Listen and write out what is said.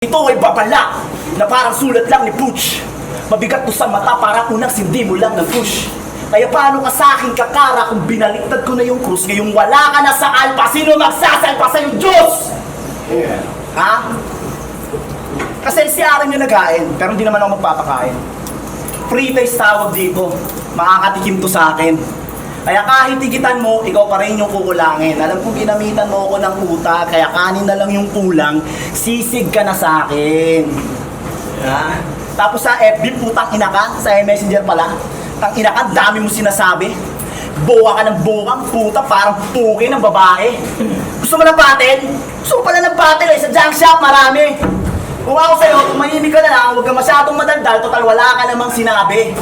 Ito ay babala na parang sulat lang ni Pooch. Mabigat to sa mata, parang unang sindi mo lang ng push. Kaya paano ka sa akin kakara kung binaliktad ko na yung krus? Ngayong wala ka na sa alpa, sino magsasalpa sa yung Diyos? Yeah. Ha? Kasi si Aaron yung nagain, pero hindi naman ako magpapakain. Free taste tawag dito. Makakatikim to sa akin. Kaya kahit tigitan mo, ikaw pa rin yung kukulangin. Alam kong ginamitan mo ako ng utak, kaya kanin na lang yung kulang, sisig ka na sa akin. Ha? Tapos sa FB, putang ina ka, sa Messenger pala, tang ina ka, dami mo sinasabi. Bowa ka ng bowang, puta, parang puki ng babae. Gusto mo ng battle? Gusto mo pala ng battle eh, sa junk shop, marami. Kung ako sa'yo, kung mahimik ka na lang, huwag ka masyadong madaldal, total wala ka namang sinabi.